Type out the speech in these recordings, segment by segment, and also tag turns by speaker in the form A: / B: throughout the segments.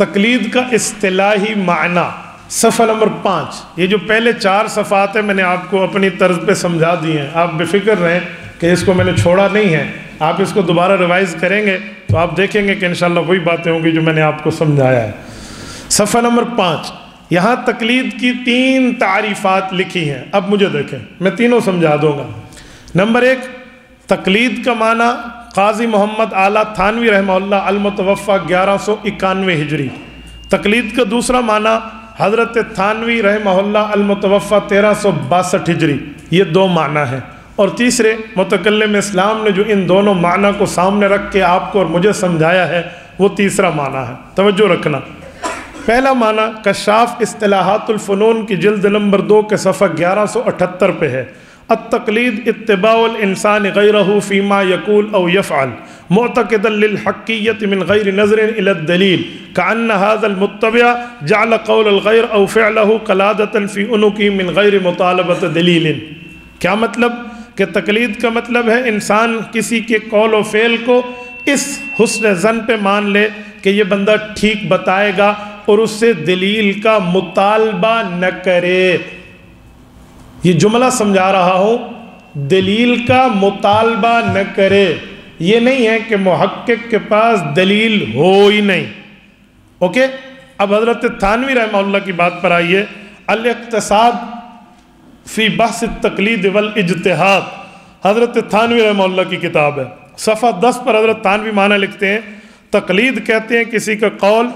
A: تقلید کا اصطلاحی معنی صفحہ نمبر 5. یہ جو پہلے 4 صفحات ہیں میں نے آپ کو اپنی طرز پہ سمجھا دی ہیں. آپ بے فکر رہیں کہ اس کو میں نے چھوڑا نہیں ہے. آپ اس کو دوبارہ ریوائز کریں گے تو آپ دیکھیں گے کہ انشاءاللہ وہی باتیں ہوں گی جو میں نے آپ کو سمجھایا ہے. صفحہ نمبر 5 یہاں تقلید کی 3 تعریفات لکھی ہیں. اب مجھے دیکھیں میں تینوں سمجھا دوں گا. نمبر 1 تقلید کا معنی قاضی محمد اعلیٰ تھانوی رحمہ اللہ المتوفی 1191 ہجری. تقلید کا دوسرا معنی حضرت تھانوی رحمہ اللہ المتوفی 1362 ہجری. یہ 2 معنی ہیں. اور تیسرے متکلم اسلام نے جو ان دونوں معنی کو سامنے رکھ کے آپ کو اور مجھے سمجھایا ہے وہ تیسرا معنی ہے. توجہ رکھنا. پہلا معنی کشاف اصطلاحات الفنون کی جلد نمبر 2 کے صفحہ 1178 پہ ہے. التقلید اتباع الانسان غیرہ فیما یقول او یفعل معتقدا للحقیت من غیر نظر الى الدلیل کأن هذا المتبع جعل قول الغیر او فعلہ قلادتا فی عنقی من غیر مطالبت دلیل. کیا مطلب؟ کہ تقلید کا مطلب ہے انسان کسی کے قول و فعل کو اس حسن ظن پہ مان لے کہ یہ بندہ ٹھیک بتائے گا اور اس سے دلیل کا مطالبہ نہ کرے. یہ جملہ سمجھا رہا ہوں, دلیل کا مطالبہ نہ کرے. یہ نہیں ہے کہ محقق کے پاس دلیل ہو ہی نہیں. اوکے. اب حضرت تھانوی رحمہ اللہ کی بات پر آئیے. الاقتصاد فی بحث التقلید والاجتہاد حضرت تھانوی رحمہ اللہ کی کتاب ہے. صفحہ 10 پر حضرت تھانوی معنی لکھتے ہیں تقلید کہتے ہیں کسی کا قول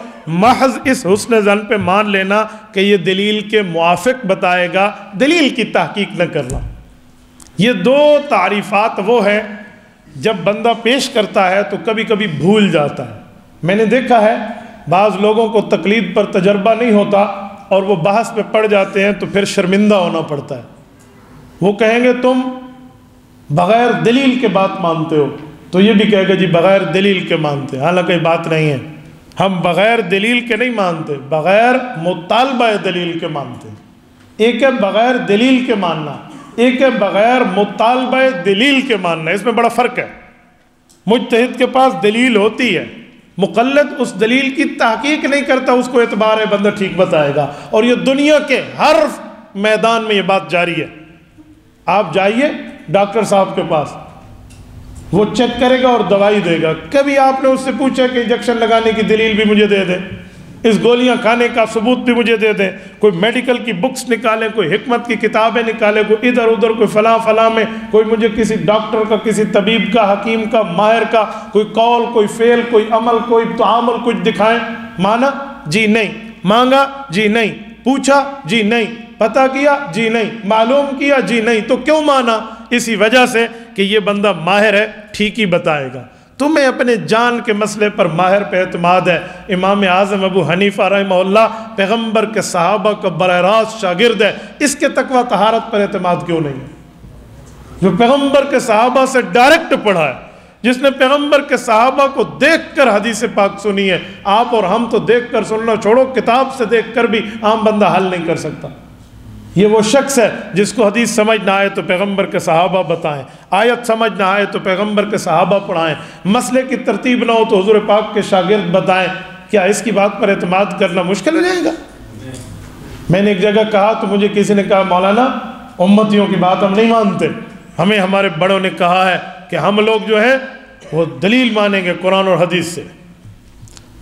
A: محض اس حسن ظن پہ مان لینا کہ یہ دلیل کے موافق بتائے گا, دلیل کی تحقیق نہ کرنا. یہ 2 تعریفات وہ ہیں جب بندہ پیش کرتا ہے تو کبھی کبھی بھول جاتا ہے. میں نے دیکھا ہے بعض لوگوں کو تقلید پر تجربہ نہیں ہوتا اور وہ بحث پہ پڑ جاتے ہیں تو پھر شرمندہ ہونا پڑتا ہے. وہ کہیں گے تم بغیر دلیل کے بات مانتے ہو, تو یہ بھی کہے گا جی بغیر دلیل کے مانتے. حالانکہ بات نہیں ہے, ہم بغیر دلیل کے نہیں مانتے, بغیر مطالبہ دلیل کے مانتے. ایک ہے بغیر دلیل کے ماننا, ایک ہے بغیر مطالبہ دلیل کے ماننا. اس میں بڑا فرق ہے. مجتہد کے پاس دلیل ہوتی ہے, مقلد اس دلیل کی تحقیق نہیں کرتا, اس کو اعتبار ہے بندہ ٹھیک بتائے گا. اور یہ دنیا کے ہر میدان میں یہ بات جاری ہے. آپ جائیے ڈاکٹر صاحب کے پاس, وہ چیک کرے گا اور دوائی دے گا. کبھی آپ نے اس سے پوچھا کہ انجیکشن لگانے کی دلیل بھی مجھے دے دیں, اس گولیاں کھانے کا ثبوت بھی مجھے دے دیں. کوئی میڈیکل کی بکس نکالیں, کوئی حکمت کی کتابیں نکالیں, کوئی ادھر ادھر, کوئی فلاں فلاں میں کوئی مجھے کسی ڈاکٹر کا, کسی طبیب کا, حکیم کا, ماہر کا کوئی قول, کوئی فعل, کوئی عمل, کوئی تعامل کچھ دکھائیں. مانا جی نہیں, مانگا جی نہیں, پوچھا جی نہیں, پتہ کیا جی نہیں, معلوم کیا جی نہیں. تو کیوں مانا؟ اسی وجہ سے کہ یہ بندہ ماہر ہے, ٹھیک ہی بتائے گا. تمہیں اپنے جان کے مسئلے پر ماہر پہ اعتماد ہے. امام اعظم ابو حنیفہ رحمہ اللہ پیغمبر کے صحابہ کا براہ راست شاگرد ہے, اس کے تقوی طہارت پر اعتماد کیوں نہیں ہے؟ جو پیغمبر کے صحابہ سے ڈائریکٹ پڑھا ہے, جس نے پیغمبر کے صحابہ کو دیکھ کر حدیث پاک سنی ہے. آپ اور ہم تو دیکھ کر سننا چھوڑو, کتاب سے دیکھ کر بھی عام بندہ حل نہیں کر سکتا. یہ وہ شخص ہے جس کو حدیث سمجھ نہ آئے تو پیغمبر کے صحابہ بتائیں, آیت سمجھ نہ آئے تو پیغمبر کے صحابہ پڑھائیں, مسئلے کی ترتیب نہ ہو تو حضور پاک کے شاگرد بتائیں. کیا اس کی بات پر اعتماد کرنا مشکل ہو جائے گا؟ میں نے ایک جگہ کہا تو مجھے کسی نے کہا مولانا امتیوں کی بات ہم نہیں مانتے, ہمیں ہمارے بڑوں نے کہا ہے کہ ہم لوگ جو ہے وہ دلیل مانیں گے قرآن اور حدیث سے.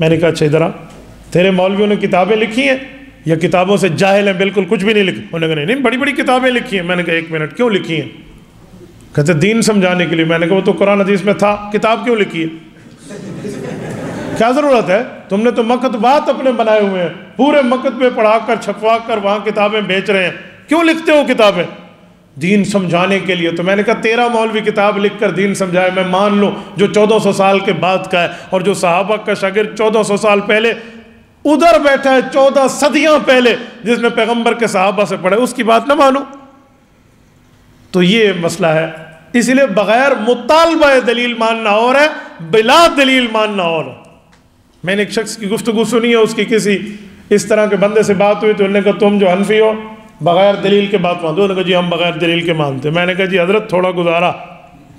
A: میں نے کہا اچھا ادھر آ, تیرے مولویوں نے کتابیں لکھی ہیں یا کتابوں سے جاہل ہیں, بالکل کچھ بھی نہیں لکھی؟ انہوں نے کہا نہیں, بڑی بڑی کتابیں لکھی ہیں. میں نے کہا ایک منٹ, کیوں لکھی ہیں؟ کہتے دین سمجھانے کے لیے. میں نے کہا وہ تو قرآن حدیث میں تھا, کتاب کیوں لکھی ہے؟ کیا ضرورت ہے؟ تم نے تو مکتبات اپنے بنائے ہوئے ہیں, پورے مکتبے پڑھا کر چھپوا کر وہاں کتابیں بیچ رہے ہیں, کیوں لکھتے ہو کتابیں؟ دین سمجھانے کے لیے. تو میں نے کہا تیرا مولوی کتاب لکھ کر دین سمجھائے میں مان لوں, جو 1400 سال کے بعد کا ہے, اور جو صحابہ کا شاگرد 1400 سال پہلے ادھر بیٹھا ہے 14 صدیاں پہلے, جس نے پیغمبر کے صحابہ سے پڑھا, اس کی بات نہ مانو. تو یہ مسئلہ ہے. اس لیے بغیر مطالبہ دلیل ماننا اور ہے, بلا دلیل ماننا اور. میں نے ایک شخص کی گفتگو سنی ہے, اس کی کسی اس طرح کے بندے سے بات ہوئی تو انہوں نے کہا تم جو حنفی ہو بغیر دلیل کے بات مانتے ہو؟ انہوں نے کہا جی ہم بغیر دلیل کے مانتے. میں نے کہا جی حضرت تھوڑا گزارا,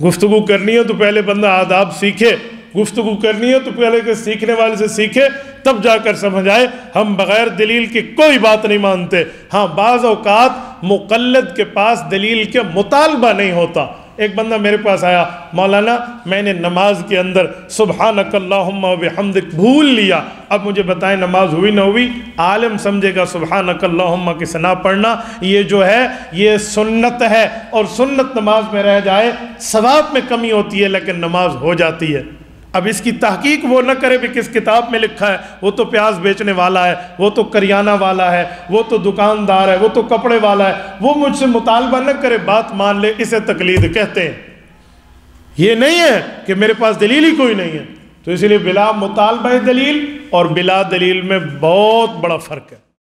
A: گفتگو کرنی ہے تو پہلے بندہ آداب سیکھے, گفتگو کرنی ہے تو پہلے کہ سیکھنے والے سے سیکھے تب جا کر سمجھ آئے. ہم بغیر دلیل کی کوئی بات نہیں مانتے. ہاں بعض اوقات مقلد کے پاس دلیل کے مطالبہ نہیں ہوتا. ایک بندہ میرے پاس آیا, مولانا میں نے نماز کے اندر سبحانک اللہم و بحمدک بھول لیا, اب مجھے بتائیں نماز ہوئی نہ ہوئی؟ عالم سمجھے گا سبحانک اللہم کی ثنا پڑھنا یہ جو ہے یہ سنت ہے, اور سنت نماز میں رہ جائے ثواب میں کمی ہوتی ہے لیکن نماز ہو جاتی ہے. اب اس کی تحقیق وہ نہ کرے بھی کس کتاب میں لکھا ہے, وہ تو پیاز بیچنے والا ہے, وہ تو کریانہ والا ہے, وہ تو دکاندار ہے, وہ تو کپڑے والا ہے, وہ مجھ سے مطالبہ نہ کرے, بات مان لے, اسے تقلید کہتے ہیں. یہ نہیں ہے کہ میرے پاس دلیل ہی کوئی نہیں ہے. تو اس لیے بلا مطالبہ دلیل اور بلا دلیل میں بہت بڑا فرق ہے.